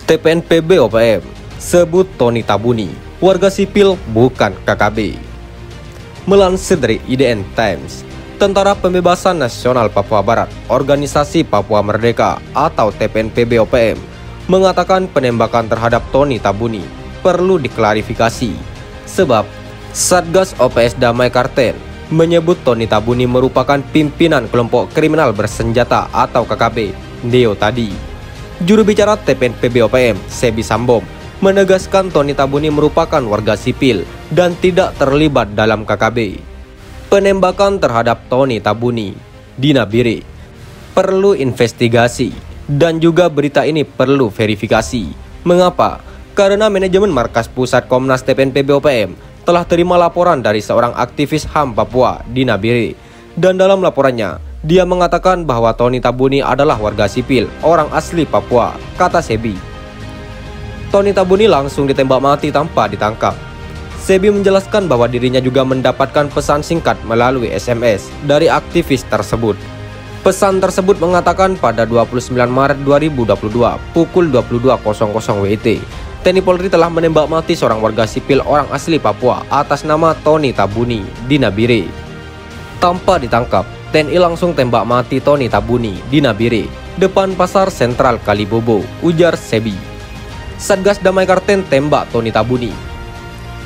TPNPB OPM sebut Tony Tabuni warga sipil bukan KKB. Melansir dari IDN Times, Tentara Pembebasan Nasional Papua Barat, Organisasi Papua Merdeka atau TPNPB OPM mengatakan penembakan terhadap Tony Tabuni perlu diklarifikasi sebab Satgas OPS Damai Karten menyebut Tony Tabuni merupakan pimpinan kelompok kriminal bersenjata atau KKB Deo tadi. Juru bicara TPNPB OPM, Sebi Sambom, menegaskan Tony Tabuni merupakan warga sipil dan tidak terlibat dalam KKB. Penembakan terhadap Tony Tabuni di Nabire perlu investigasi dan juga berita ini perlu verifikasi. Mengapa? Karena manajemen Markas Pusat Komnas TPNPB OPM telah terima laporan dari seorang aktivis HAM Papua di Nabire, dan dalam laporannya dia mengatakan bahwa Tony Tabuni adalah warga sipil, orang asli Papua, kata Sebi. Tony Tabuni langsung ditembak mati tanpa ditangkap. Sebi menjelaskan bahwa dirinya juga mendapatkan pesan singkat melalui SMS dari aktivis tersebut. Pesan tersebut mengatakan pada 29 Maret 2022 pukul 22.00 WIT, TNI Polri telah menembak mati seorang warga sipil orang asli Papua atas nama Tony Tabuni di Nabire. Tanpa ditangkap, TNI langsung tembak mati Tony Tabuni di Nabire, depan pasar sentral Kalibobo, ujar Sebi. Satgas Damai Karten tembak Tony Tabuni.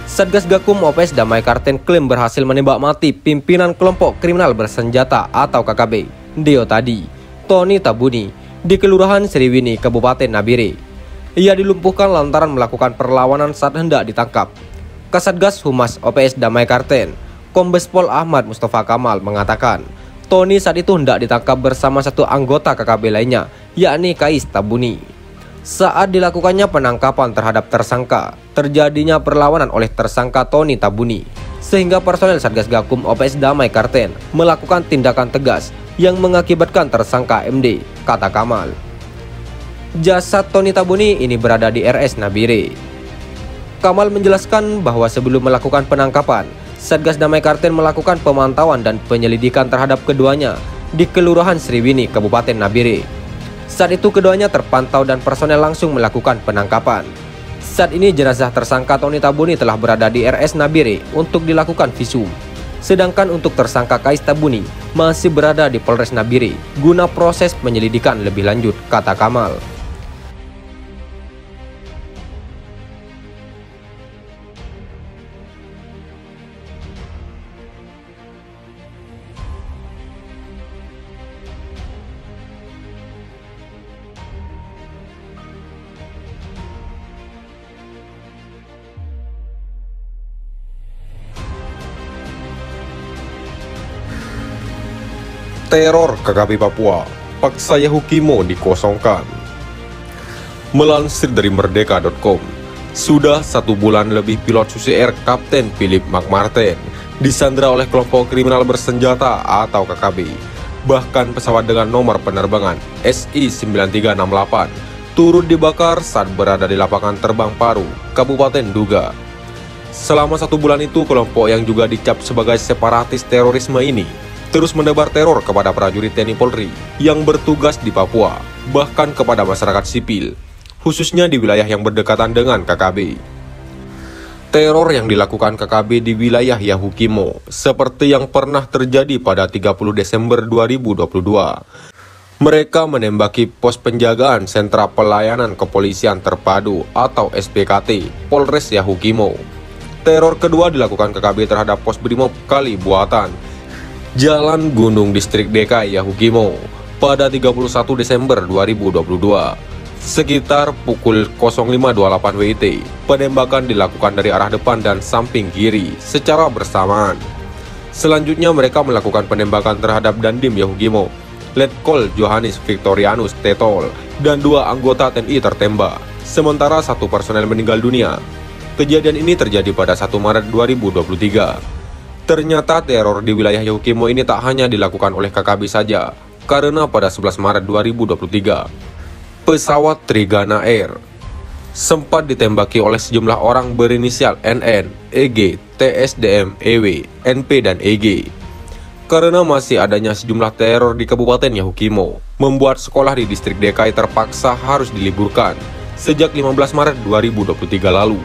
Satgas Gakum OPS Damai Karten klaim berhasil menembak mati pimpinan kelompok kriminal bersenjata atau KKB Deo tadi, Tony Tabuni, di Kelurahan Sriwini, Kabupaten Nabire. Ia dilumpuhkan lantaran melakukan perlawanan saat hendak ditangkap. Kasatgas Humas OPS Damai Karten, Kombes Pol Ahmad Mustafa Kamal mengatakan, Tony saat itu hendak ditangkap bersama satu anggota KKB lainnya, yakni Kais Tabuni. Saat dilakukannya penangkapan terhadap tersangka, terjadinya perlawanan oleh tersangka Tony Tabuni, sehingga personel Satgas Gakum OPS Damai Karten melakukan tindakan tegas yang mengakibatkan tersangka MD, kata Kamal. Jasad Tony Tabuni ini berada di RS Nabire. Kamal menjelaskan bahwa sebelum melakukan penangkapan, Satgas Damai Karten melakukan pemantauan dan penyelidikan terhadap keduanya di Kelurahan Sriwini, Kabupaten Nabire. Saat itu keduanya terpantau dan personel langsung melakukan penangkapan. Saat ini jenazah tersangka Tony Tabuni telah berada di RS Nabire untuk dilakukan visum. Sedangkan untuk tersangka Kais Tabuni masih berada di Polres Nabire guna proses penyelidikan lebih lanjut, kata Kamal. Teror KKB Papua, paksa Yahukimo dikosongkan. Melansir dari Merdeka.com, sudah 1 bulan lebih pilot Susi Air Kapten Philip McMartin disandra oleh kelompok kriminal bersenjata atau KKB. Bahkan pesawat dengan nomor penerbangan SI-9368 turut dibakar saat berada di lapangan terbang Paru, Kabupaten Duga. Selama 1 bulan itu, kelompok yang juga dicap sebagai separatis terorisme ini terus menebar teror kepada prajurit TNI Polri yang bertugas di Papua, bahkan kepada masyarakat sipil, khususnya di wilayah yang berdekatan dengan KKB. Teror yang dilakukan KKB di wilayah Yahukimo seperti yang pernah terjadi pada 30 Desember 2022. Mereka menembaki pos penjagaan Sentra Pelayanan Kepolisian Terpadu atau SPKT Polres Yahukimo. Teror kedua dilakukan KKB terhadap pos Brimob Kali Buatan, Jalan Gunung Distrik DKI Yahukimo pada 31 Desember 2022. Sekitar pukul 05.28 WIT, penembakan dilakukan dari arah depan dan samping kiri secara bersamaan. Selanjutnya mereka melakukan penembakan terhadap Dandim Yahukimo, Letkol Johannes Victorianus Tetol, dan 2 anggota TNI tertembak, sementara 1 personel meninggal dunia. Kejadian ini terjadi pada 1 Maret 2023. Ternyata teror di wilayah Yahukimo ini tak hanya dilakukan oleh KKB saja, karena pada 11 Maret 2023, pesawat Trigana Air sempat ditembaki oleh sejumlah orang berinisial NN, EG, TSDM, EW, NP, dan EG. Karena masih adanya sejumlah teror di Kabupaten Yahukimo, membuat sekolah di distrik DKI terpaksa harus diliburkan, sejak 15 Maret 2023 lalu.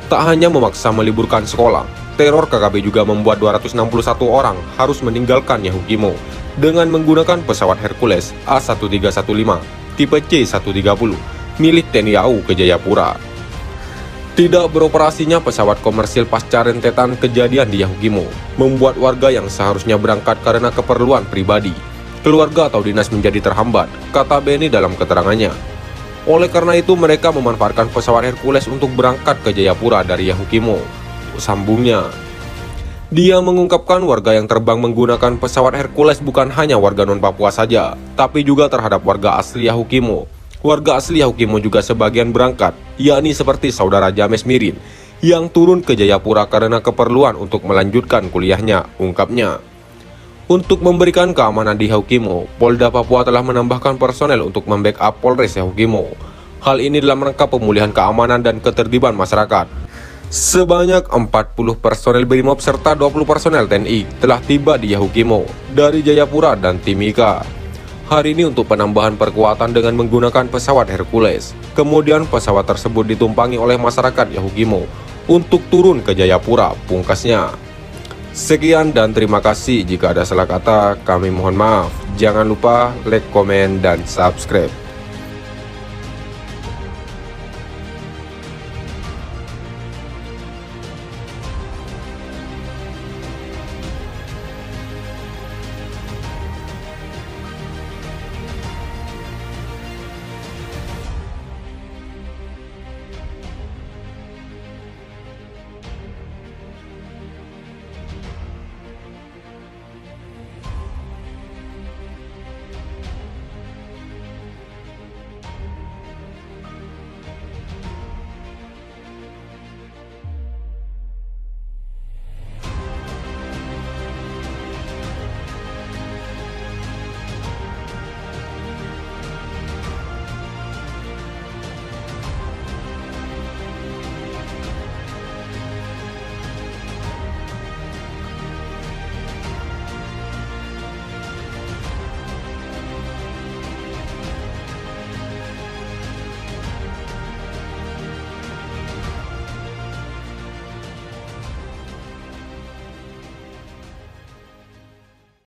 Tak hanya memaksa meliburkan sekolah, teror KKB juga membuat 261 orang harus meninggalkan Yahukimo dengan menggunakan pesawat Hercules A1315 tipe C-130 milik TNI AU ke Jayapura. Tidak beroperasinya pesawat komersil pasca rentetan kejadian di Yahukimo membuat warga yang seharusnya berangkat karena keperluan pribadi, keluarga atau dinas menjadi terhambat, kata Beni dalam keterangannya. Oleh karena itu mereka memanfaatkan pesawat Hercules untuk berangkat ke Jayapura dari Yahukimo, sambungnya. Dia mengungkapkan warga yang terbang menggunakan pesawat Hercules bukan hanya warga non-Papua saja, tapi juga terhadap warga asli Yahukimo. Warga asli Yahukimo juga sebagian berangkat, yakni seperti saudara James Mirin, yang turun ke Jayapura karena keperluan untuk melanjutkan kuliahnya, ungkapnya. Untuk memberikan keamanan di Yahukimo, Polda Papua telah menambahkan personel untuk membackup Polres Yahukimo. Hal ini dalam rangka pemulihan keamanan dan ketertiban masyarakat. Sebanyak 40 personel Brimob serta 20 personel TNI telah tiba di Yahukimo dari Jayapura dan Timika hari ini untuk penambahan perkuatan dengan menggunakan pesawat Hercules. Kemudian pesawat tersebut ditumpangi oleh masyarakat Yahukimo untuk turun ke Jayapura, pungkasnya. Sekian dan terima kasih. Jika ada salah kata, kami mohon maaf. Jangan lupa like, komen, dan subscribe.